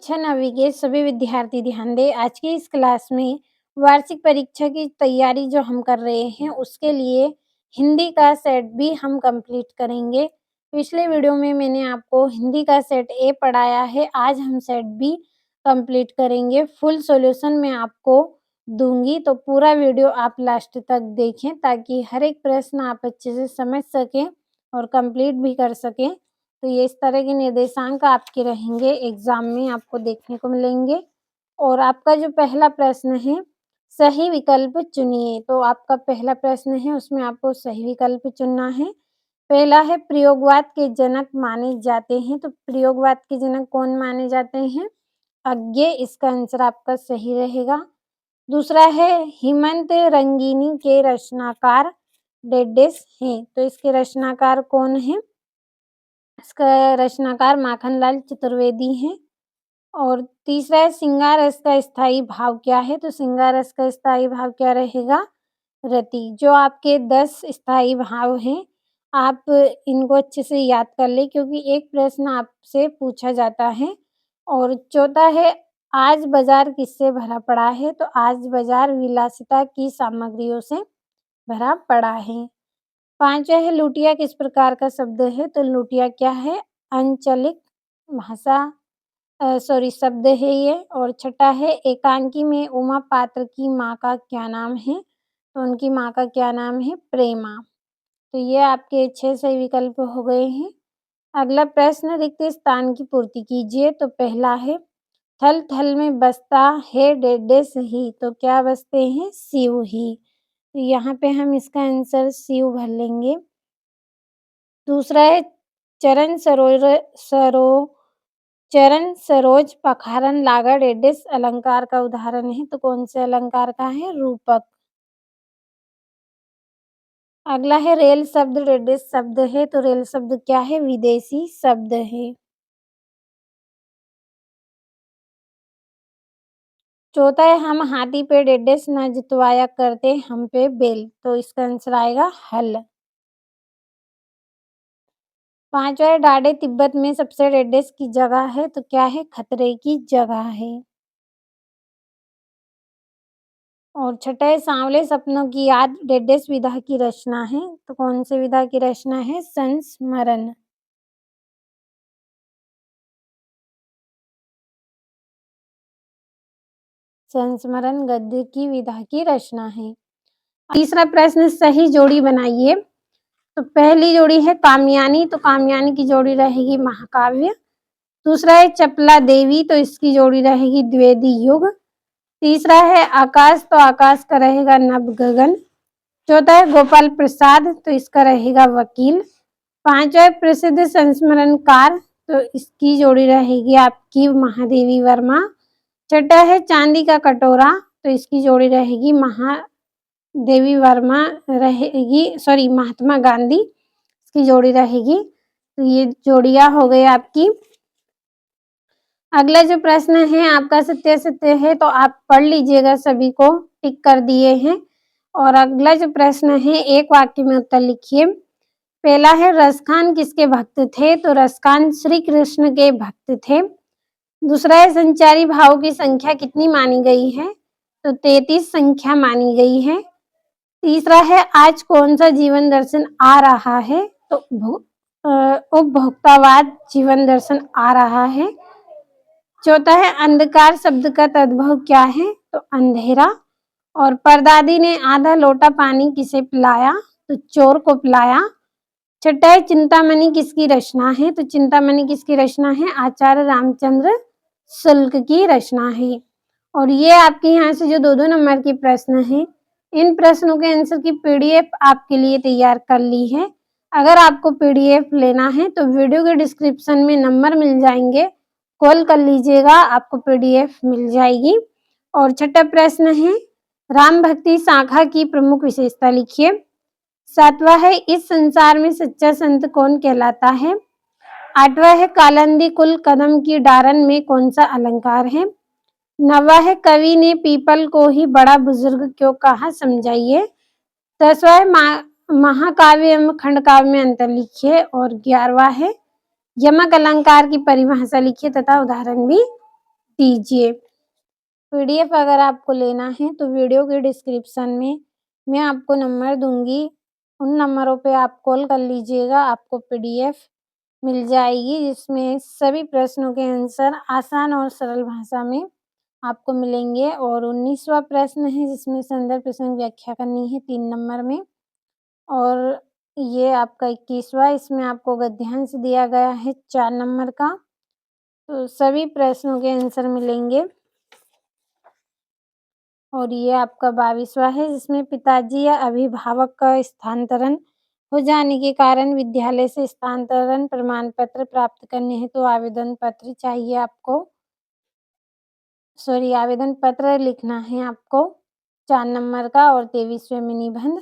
कक्षा 9वीं के सभी विद्यार्थी ध्यान दें। आज की इस क्लास में वार्षिक परीक्षा की तैयारी जो हम कर रहे हैं उसके लिए हिंदी का सेट भी हम कंप्लीट करेंगे। पिछले वीडियो में मैंने आपको हिंदी का सेट ए पढ़ाया है, आज हम सेट बी कंप्लीट करेंगे। फुल सॉल्यूशन मैं आपको दूंगी, तो पूरा वीडियो आप लास्ट तक देखें ताकि हर एक प्रश्न आप अच्छे से समझ सकें और कंप्लीट भी कर सकें। तो ये इस तरह के निर्देशांक आपके रहेंगे, एग्जाम में आपको देखने को मिलेंगे। और आपका जो पहला प्रश्न है, सही विकल्प चुनिए। तो आपका पहला प्रश्न है, उसमें आपको सही विकल्प चुनना है। पहला है प्रयोगवाद के जनक माने जाते हैं। तो प्रयोगवाद के जनक कौन माने जाते हैं? अज्ञे, इसका आंसर आपका सही रहेगा। दूसरा है हेमंत रंगिनी के रचनाकार डेडेस हैं। तो इसके रचनाकार कौन है? इसका रचनाकार माखनलाल चतुर्वेदी हैं। और तीसरा है श्रृंगार रस का स्थायी भाव क्या है? तो श्रृंगार रस का स्थायी भाव क्या रहेगा? रति। जो आपके 10 स्थायी भाव हैं, आप इनको अच्छे से याद कर लें क्योंकि एक प्रश्न आपसे पूछा जाता है। और चौथा है आज बाजार किससे भरा पड़ा है? तो आज बाजार विलासिता की सामग्रियों से भरा पड़ा है। पांचवा है लुटिया किस प्रकार का शब्द है? तो लुटिया क्या है? अंचलिक भाषा शब्द है ये। और छठा है एकांकी में उमा पात्र की माँ का क्या नाम है? तो उनकी माँ का क्या नाम है? प्रेमा। तो ये आपके 6 सही विकल्प हो गए हैं। अगला प्रश्न रिक्त स्थान की पूर्ति कीजिए। तो पहला है थल थल में बसता है डेडेस ही। तो क्या बसते हैं? शिव ही। तो यहाँ पे हम इसका आंसर शिव भर लेंगे। दूसरा है चरण सरोज पखारन लागा डेडेस अलंकार का उदाहरण है। तो कौन से अलंकार का है? रूपक। अगला है रेल शब्द डेडेस शब्द है। तो रेल शब्द क्या है? विदेशी शब्द है। चौथा है हम हाथी पे डेडेस न जितवाया करते हम पे बेल। तो इसका आंसर आएगा हल। पांचवा है डाडे तिब्बत में सबसे डेडेस की जगह है। तो क्या है? खतरे की जगह है। और छठा है सांवले सपनों की याद डेडेस विधा की रचना है। तो कौन से विधा की रचना है? संस्मरण। संस्मरण गद्य की विधा की रचना है। तीसरा प्रश्न सही जोड़ी बनाइए। तो पहली जोड़ी है कामयानी। तो कामयानी की जोड़ी रहेगी महाकाव्य। दूसरा है चपला देवी। तो इसकी जोड़ी रहेगी द्विवेदी युग। तीसरा है आकाश। तो आकाश का रहेगा नभ गगन। चौथा है गोपाल प्रसाद। तो इसका रहेगा वकील। पांचवा है प्रसिद्ध संस्मरणकार। तो इसकी जोड़ी रहेगी आपकी महादेवी वर्मा। छठा है चांदी का कटोरा। तो इसकी जोड़ी रहेगी महादेवी वर्मा रहेगी, सॉरी महात्मा गांधी इसकी जोड़ी रहेगी। तो ये जोड़ियां हो गई आपकी। अगला जो प्रश्न है आपका सत्य सत्य है, तो आप पढ़ लीजिएगा, सभी को टिक कर दिए हैं। और अगला जो प्रश्न है एक वाक्य में उत्तर लिखिए। पहला है रसखान किसके भक्त थे? तो रसखान श्री कृष्ण के भक्त थे। दूसरा है संचारी भाव की संख्या कितनी मानी गई है? तो 33 संख्या मानी गई है। तीसरा है आज कौन सा जीवन दर्शन आ रहा है? तो उपभोक्तावाद जीवन दर्शन आ रहा है। चौथा है अंधकार शब्द का तद्भव क्या है? तो अंधेरा। और परदादी ने आधा लोटा पानी किसे पिलाया? तो चोर को पिलाया। छठा है चिंतामणि किसकी रचना है? तो चिंतामणि किसकी रचना है? आचार्य रामचंद्र शुक्ल की रचना है। और ये आपके यहाँ से जो दो दो नंबर के प्रश्न हैं, इन प्रश्नों के आंसर की पीडीएफ आपके लिए तैयार कर ली है। अगर आपको पीडीएफ लेना है तो वीडियो के डिस्क्रिप्शन में नंबर मिल जाएंगे, कॉल कर लीजिएगा, आपको पीडीएफ मिल जाएगी। और छठा प्रश्न है राम भक्ति शाखा की प्रमुख विशेषता लिखिए। सातवां है इस संसार में सच्चा संत कौन कहलाता है? आठवां है कालंदी कुल कदम की डारन में कौन सा अलंकार है? नवा है कवि ने पीपल को ही बड़ा बुजुर्ग क्यों कहा? समझाइए। 10वां है महाकाव्य एवं खंडकाव्य में अंतर लिखिए। और 11वां है यमक अलंकार की परिभाषा लिखिए तथा उदाहरण भी कीजिए। पीडीएफ अगर आपको लेना है तो वीडियो के डिस्क्रिप्शन में मैं आपको नंबर दूँगी, उन नंबरों पे आप कॉल कर लीजिएगा, आपको पीडीएफ मिल जाएगी जिसमें सभी प्रश्नों के आंसर आसान और सरल भाषा में आपको मिलेंगे और 19वाँ प्रश्न है जिसमें संदर्भ प्रसंग व्याख्या करनी है 3 नंबर में और ये आपका 21वाँ इसमें आपको गद्यांश दिया गया है 4 नंबर का। तो सभी प्रश्नों के आंसर मिलेंगे और ये आपका 22वाँ है जिसमें पिताजी या अभिभावक का स्थानांतरण हो जाने के कारण विद्यालय से स्थानांतरण प्रमाण पत्र प्राप्त करने हेतु आवेदन पत्र चाहिए आपको। आवेदन पत्र लिखना है आपको 4 नंबर का और 23वें में निबंध